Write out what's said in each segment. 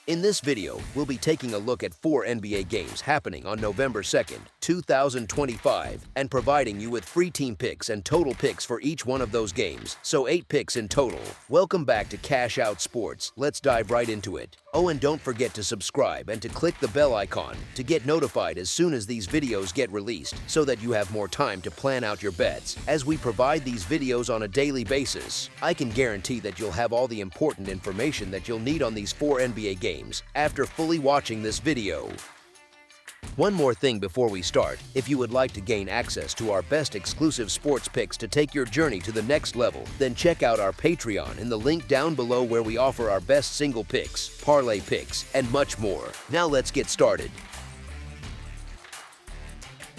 In this video, we'll be taking a look at 4 NBA games happening on November 2nd, 2025, and providing you with free team picks and total picks for each one of those games, so 8 picks in total. Welcome back to Cash Out Sports. Let's dive right into it. Oh, and don't forget to subscribe and to click the bell icon to get notified as soon as these videos get released so that you have more time to plan out your bets. As we provide these videos on a daily basis, I can guarantee that you'll have all the important information that you'll need on these 4 NBA games after fully watching this video. One more thing before we start, if you would like to gain access to our best exclusive sports picks to take your journey to the next level, then check out our Patreon in the link down below where we offer our best single picks, parlay picks, and much more. Now let's get started.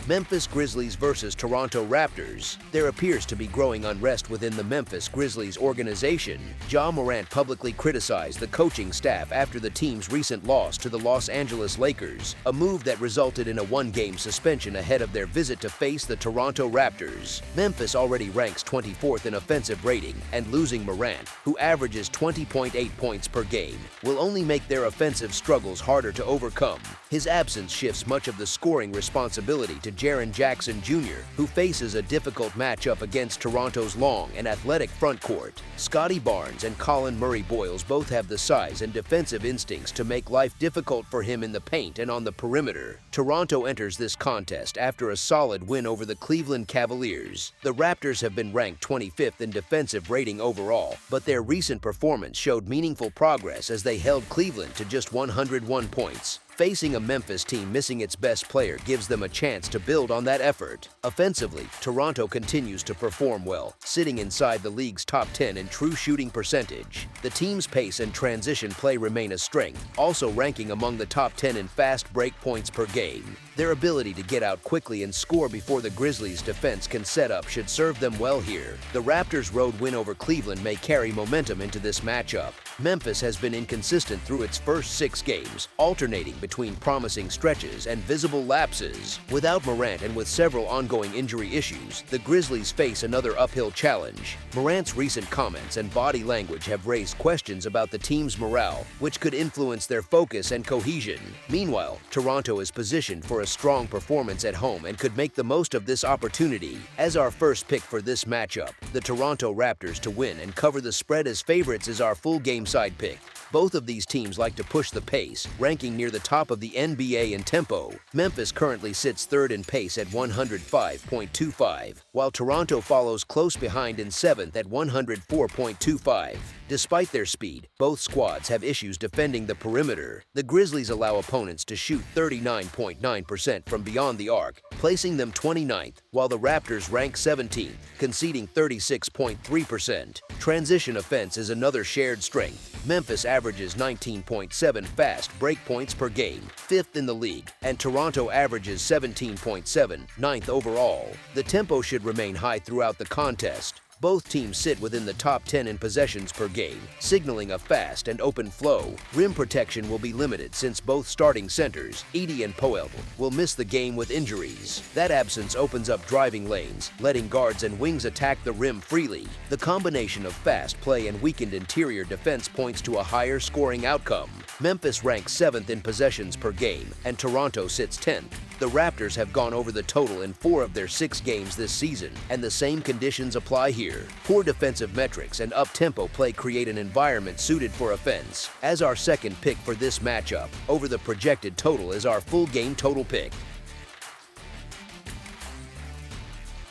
Memphis Grizzlies versus Toronto Raptors. There appears to be growing unrest within the Memphis Grizzlies organization. Ja Morant publicly criticized the coaching staff after the team's recent loss to the Los Angeles Lakers, a move that resulted in a 1-game suspension ahead of their visit to face the Toronto Raptors. Memphis already ranks 24th in offensive rating, and losing Morant, who averages 20.8 points per game, will only make their offensive struggles harder to overcome. His absence shifts much of the scoring responsibility to Jaren Jackson Jr., who faces a difficult matchup against Toronto's long and athletic front court. Scotty Barnes and Colin Murray-Boyles both have the size and defensive instincts to make life difficult for him in the paint and on the perimeter. Toronto enters this contest after a solid win over the Cleveland Cavaliers. The Raptors have been ranked 25th in defensive rating overall, but their recent performance showed meaningful progress as they held Cleveland to just 101 points. Facing a Memphis team missing its best player gives them a chance to build on that effort. Offensively, Toronto continues to perform well, sitting inside the league's top 10 in true shooting percentage. The team's pace and transition play remain a strength, also ranking among the top 10 in fast break points per game. Their ability to get out quickly and score before the Grizzlies' defense can set up should serve them well here. The Raptors' road win over Cleveland may carry momentum into this matchup. Memphis has been inconsistent through its first 6 games, alternating between promising stretches and visible lapses. Without Morant and with several ongoing injury issues, the Grizzlies face another uphill challenge. Morant's recent comments and body language have raised questions about the team's morale, which could influence their focus and cohesion. Meanwhile, Toronto is positioned for a strong performance at home and could make the most of this opportunity. As our first pick for this matchup, the Toronto Raptors to win and cover the spread as favorites is our full game side pick. Both of these teams like to push the pace, ranking near the top of the NBA in tempo. Memphis currently sits 3rd in pace at 105.25, while Toronto follows close behind in 7th at 104.25. Despite their speed, both squads have issues defending the perimeter. The Grizzlies allow opponents to shoot 39.9% from beyond the arc, placing them 29th, while the Raptors rank 17th, conceding 36.3%. Transition offense is another shared strength. Memphis averages 19.7 fast break points per game, 5th in the league, and Toronto averages 17.7, 9th overall. The tempo should remain high throughout the contest. Both teams sit within the top 10 in possessions per game, signaling a fast and open flow. Rim protection will be limited since both starting centers, Edey and Poeltl, will miss the game with injuries. That absence opens up driving lanes, letting guards and wings attack the rim freely. The combination of fast play and weakened interior defense points to a higher scoring outcome. Memphis ranks 7th in possessions per game, and Toronto sits 10th. The Raptors have gone over the total in 4 of their 6 games this season, and the same conditions apply here. Poor defensive metrics and up-tempo play create an environment suited for offense. As our second pick for this matchup, over the projected total is our full game total pick.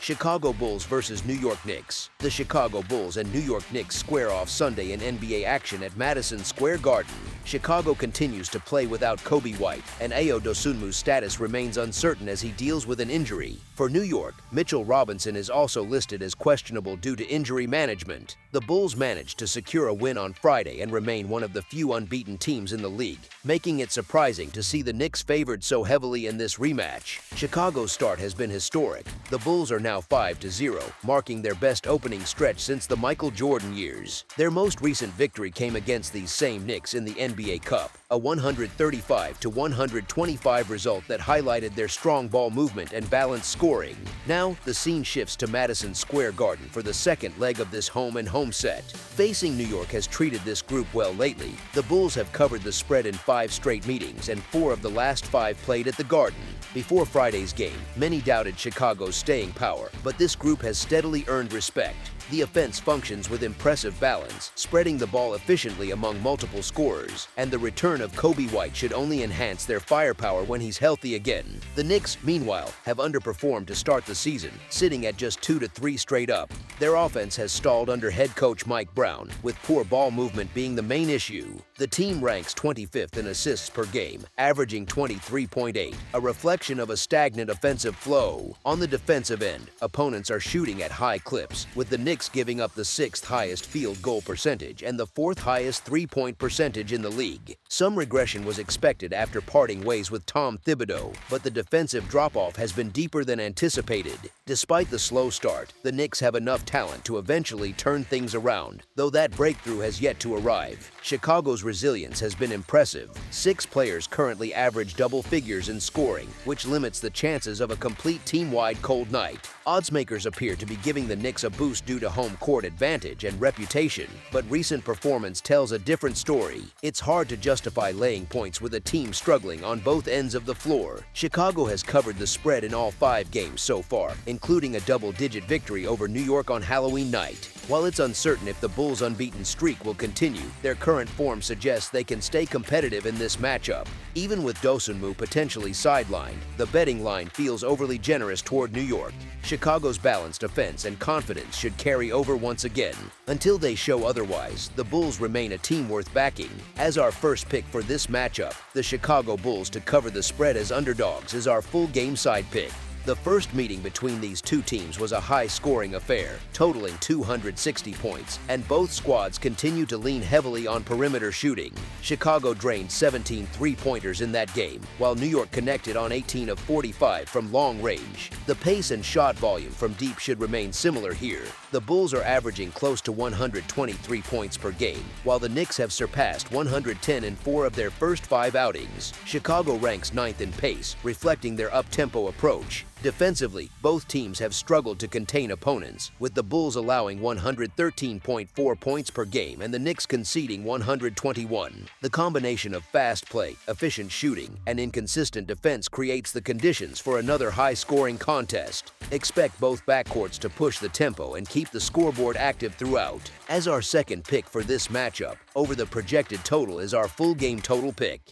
Chicago Bulls versus New York Knicks. The Chicago Bulls and New York Knicks square off Sunday in NBA action at Madison Square Garden. Chicago continues to play without Kobe White, and Ayo Dosunmu's status remains uncertain as he deals with an injury. For New York, Mitchell Robinson is also listed as questionable due to injury management. The Bulls managed to secure a win on Friday and remain one of the few unbeaten teams in the league, making it surprising to see the Knicks favored so heavily in this rematch. Chicago's start has been historic. The Bulls are now 5-0, marking their best opening stretch since the Michael Jordan years. Their most recent victory came against these same Knicks in the NBA NBA Cup, a 135-125 result that highlighted their strong ball movement and balanced scoring. Now, the scene shifts to Madison Square Garden for the second leg of this home-and-home set. Facing New York has treated this group well lately. The Bulls have covered the spread in 5 straight meetings and 4 of the last 5 played at the Garden. Before Friday's game, many doubted Chicago's staying power, but this group has steadily earned respect. The offense functions with impressive balance, spreading the ball efficiently among multiple scorers, and the return of Kobe White should only enhance their firepower when he's healthy again. The Knicks, meanwhile, have underperformed to start the season, sitting at just 2-3 straight up. Their offense has stalled under head coach Mike Brown, with poor ball movement being the main issue. The team ranks 25th in assists per game, averaging 23.8, a reflection of a stagnant offensive flow. On the defensive end, opponents are shooting at high clips, with the Knicks giving up the 6th highest field goal percentage and the 4th highest three-point percentage in the league. Some regression was expected after parting ways with Tom Thibodeau, but the defensive drop-off has been deeper than anticipated. Despite the slow start, the Knicks have enough talent to eventually turn things around, though that breakthrough has yet to arrive. Chicago's resilience has been impressive. 6 players currently average double figures in scoring, which limits the chances of a complete team-wide cold night. Oddsmakers appear to be giving the Knicks a boost due to home court advantage and reputation, but recent performance tells a different story. It's hard to justify laying points with a team struggling on both ends of the floor. Chicago has covered the spread in all 5 games so far, including a double-digit victory over New York on Halloween night. While it's uncertain if the Bulls' unbeaten streak will continue, their current form suggests they can stay competitive in this matchup. Even with Dosunmu potentially sidelined, the betting line feels overly generous toward New York. Chicago's balanced offense and confidence should carry over once again. Until they show otherwise, the Bulls remain a team worth backing. As our first pick for this matchup, the Chicago Bulls to cover the spread as underdogs is our full game side pick. The first meeting between these two teams was a high-scoring affair, totaling 260 points, and both squads continue to lean heavily on perimeter shooting. Chicago drained 17 three-pointers in that game, while New York connected on 18 of 45 from long range. The pace and shot volume from deep should remain similar here. The Bulls are averaging close to 123 points per game, while the Knicks have surpassed 110 in 4 of their first 5 outings. Chicago ranks 9th in pace, reflecting their up-tempo approach. Defensively, both teams have struggled to contain opponents, with the Bulls allowing 113.4 points per game and the Knicks conceding 121. The combination of fast play, efficient shooting, and inconsistent defense creates the conditions for another high-scoring contest. Expect both backcourts to push the tempo and keep the scoreboard active throughout. As our second pick for this matchup, over the projected total is our full game total pick.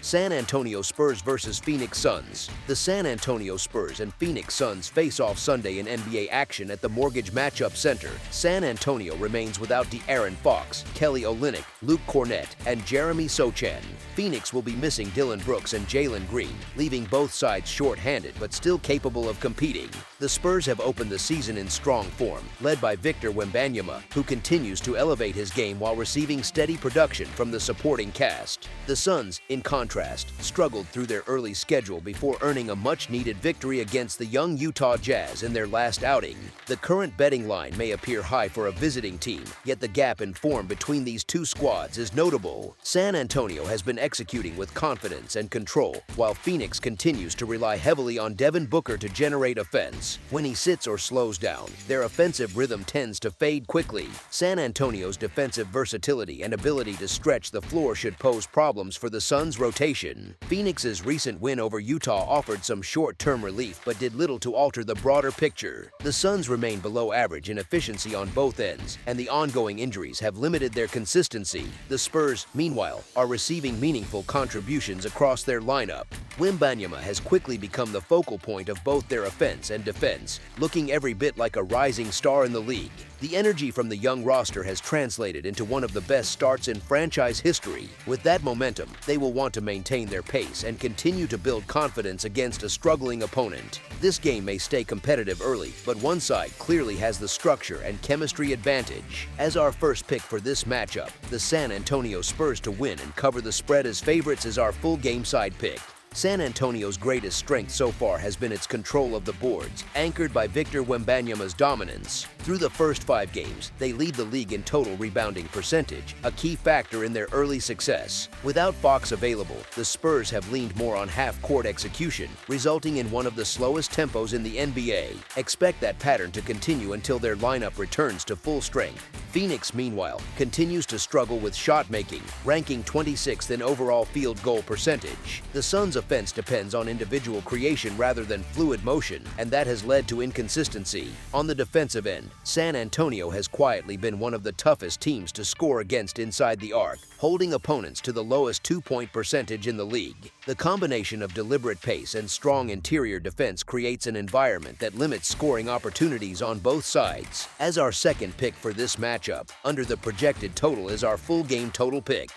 San Antonio Spurs vs. Phoenix Suns. The San Antonio Spurs and Phoenix Suns face off Sunday in NBA action at the Mortgage Matchup Center. San Antonio remains without De'Aaron Fox, Kelly Olynyk, Luke Kornet, and Jeremy Sochan. Phoenix will be missing Dylan Brooks and Jalen Green, leaving both sides short-handed but still capable of competing. The Spurs have opened the season in strong form, led by Victor Wembanyama, who continues to elevate his game while receiving steady production from the supporting cast. The Suns, in contrast, struggled through their early schedule before earning a much-needed victory against the young Utah Jazz in their last outing. The current betting line may appear high for a visiting team, yet the gap in form between these two squads is notable. San Antonio has been executing with confidence and control, while Phoenix continues to rely heavily on Devin Booker to generate offense. When he sits or slows down, their offensive rhythm tends to fade quickly. San Antonio's defensive versatility and ability to stretch the floor should pose problems for the Suns' rotation. Phoenix's recent win over Utah offered some short-term relief but did little to alter the broader picture. The Suns remain below average in efficiency on both ends, and the ongoing injuries have limited their consistency. The Spurs, meanwhile, are receiving meaningful contributions across their lineup. Wembanyama has quickly become the focal point of both their offense and defense, looking every bit like a rising star in the league. The energy from the young roster has translated into one of the best starts in franchise history. With that momentum, they will want to maintain their pace and continue to build confidence against a struggling opponent. This game may stay competitive early, but one side clearly has the structure and chemistry advantage. As our first pick for this matchup, the San Antonio Spurs to win and cover the spread as favorites is our full game side pick. San Antonio's greatest strength so far has been its control of the boards, anchored by Victor Wembanyama's dominance. Through the first 5 games, they lead the league in total rebounding percentage, a key factor in their early success. Without Fox available, the Spurs have leaned more on half-court execution, resulting in one of the slowest tempos in the NBA. Expect that pattern to continue until their lineup returns to full strength. Phoenix, meanwhile, continues to struggle with shot-making, ranking 26th in overall field goal percentage. The Suns' offense depends on individual creation rather than fluid motion, and that has led to inconsistency. On the defensive end, San Antonio has quietly been one of the toughest teams to score against inside the arc, holding opponents to the lowest 2-point percentage in the league. The combination of deliberate pace and strong interior defense creates an environment that limits scoring opportunities on both sides. As our second pick for this matchup, under the projected total is our full game total pick.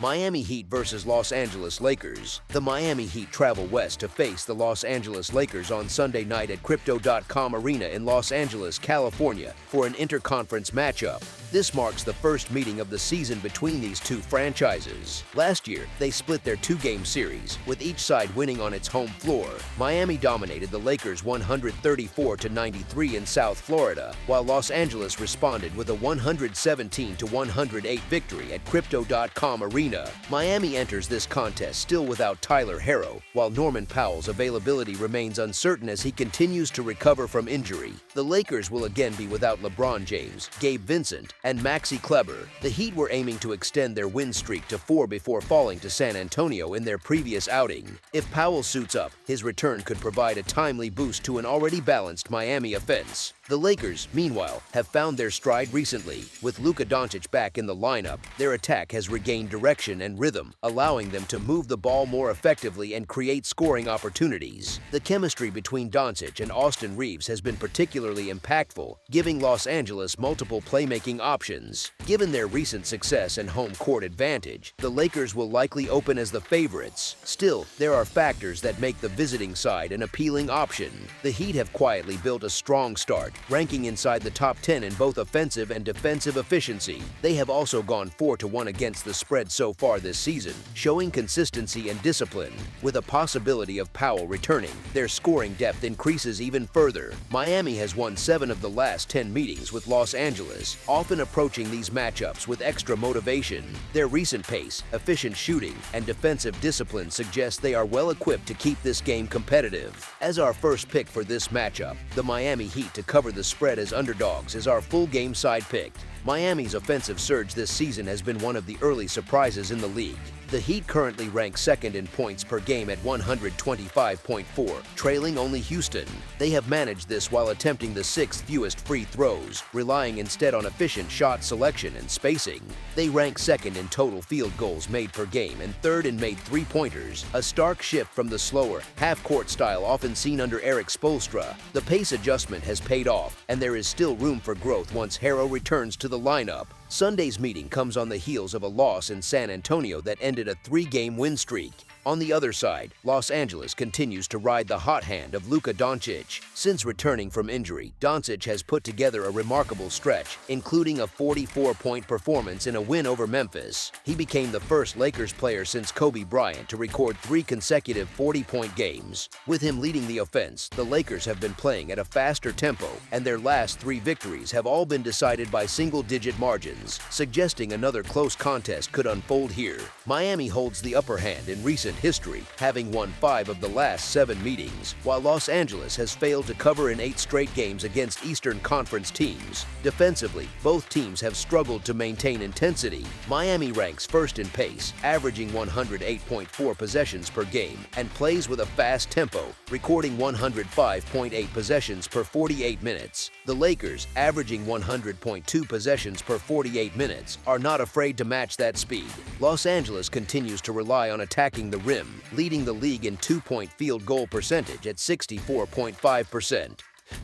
Miami Heat versus Los Angeles Lakers. The Miami Heat travel west to face the Los Angeles Lakers on Sunday night at Crypto.com Arena in Los Angeles, California, for an interconference matchup. This marks the first meeting of the season between these two franchises. Last year, they split their 2-game series, with each side winning on its home floor. Miami dominated the Lakers 134-93 in South Florida, while Los Angeles responded with a 117-108 victory at Crypto.com Arena. Miami enters this contest still without Tyler Herro, while Norman Powell's availability remains uncertain as he continues to recover from injury. The Lakers will again be without LeBron James, Gabe Vincent, and Maxi Kleber. The Heat were aiming to extend their win streak to 4 before falling to San Antonio in their previous outing. If Powell suits up, his return could provide a timely boost to an already balanced Miami offense. The Lakers, meanwhile, have found their stride recently. With Luka Doncic back in the lineup, their attack has regained direction and rhythm, allowing them to move the ball more effectively and create scoring opportunities. The chemistry between Doncic and Austin Reeves has been particularly impactful, giving Los Angeles multiple playmaking options. Given their recent success and home court advantage, the Lakers will likely open as the favorites. Still, there are factors that make the visiting side an appealing option. The Heat have quietly built a strong start, ranking inside the top 10 in both offensive and defensive efficiency. They have also gone 4-1 against the spread so far this season, showing consistency and discipline. With a possibility of Powell returning, their scoring depth increases even further. Miami has won 7 of the last 10 meetings with Los Angeles, often approaching these matchups with extra motivation. Their recent pace, efficient shooting, and defensive discipline suggest they are well equipped to keep this game competitive. As our first pick for this matchup, the Miami Heat to cover the spread as underdogs is our full game side picked. Miami's offensive surge this season has been one of the early surprises in the league. The Heat currently rank second in points per game at 125.4, trailing only Houston. They have managed this while attempting the 6th fewest free throws, relying instead on efficient shot selection and spacing. They rank second in total field goals made per game and third in made three-pointers, a stark shift from the slower, half-court style often seen under Eric Spoelstra. The pace adjustment has paid off, and there is still room for growth once Herro returns to the lineup. Sunday's meeting comes on the heels of a loss in San Antonio that ended a 3-game win streak. On the other side, Los Angeles continues to ride the hot hand of Luka Doncic. Since returning from injury, Doncic has put together a remarkable stretch, including a 44-point performance in a win over Memphis. He became the first Lakers player since Kobe Bryant to record 3 consecutive 40-point games. With him leading the offense, the Lakers have been playing at a faster tempo, and their last 3 victories have all been decided by single-digit margins, suggesting another close contest could unfold here. Miami holds the upper hand in recent history, having won 5 of the last 7 meetings, while Los Angeles has failed to cover in 8 straight games against Eastern Conference teams. Defensively, both teams have struggled to maintain intensity. Miami ranks first in pace, averaging 108.4 possessions per game, and plays with a fast tempo, recording 105.8 possessions per 48 minutes. The Lakers, averaging 100.2 possessions per 48 minutes, are not afraid to match that speed. Los Angeles continues to rely on attacking the rim, leading the league in 2-point field goal percentage at 64.5%.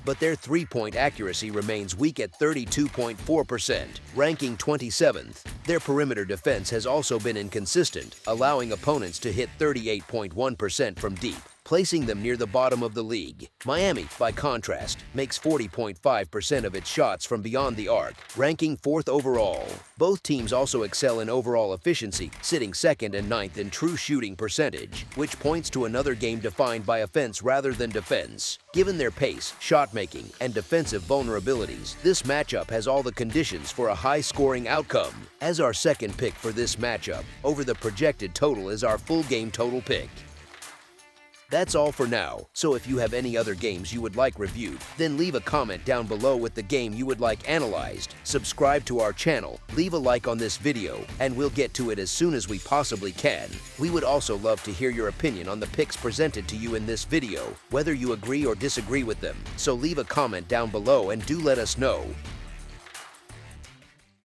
But their 3-point accuracy remains weak at 32.4%, ranking 27th. Their perimeter defense has also been inconsistent, allowing opponents to hit 38.1% from deep. placing them near the bottom of the league. Miami, by contrast, makes 40.5% of its shots from beyond the arc, ranking 4th overall. Both teams also excel in overall efficiency, sitting 2nd and 9th in true shooting percentage, which points to another game defined by offense rather than defense. Given their pace, shot making, and defensive vulnerabilities, this matchup has all the conditions for a high-scoring outcome. As our second pick for this matchup, over the projected total is our full game total pick. That's all for now, so if you have any other games you would like reviewed, then leave a comment down below with the game you would like analyzed, subscribe to our channel, leave a like on this video, and we'll get to it as soon as we possibly can. We would also love to hear your opinion on the picks presented to you in this video, whether you agree or disagree with them, so leave a comment down below and do let us know.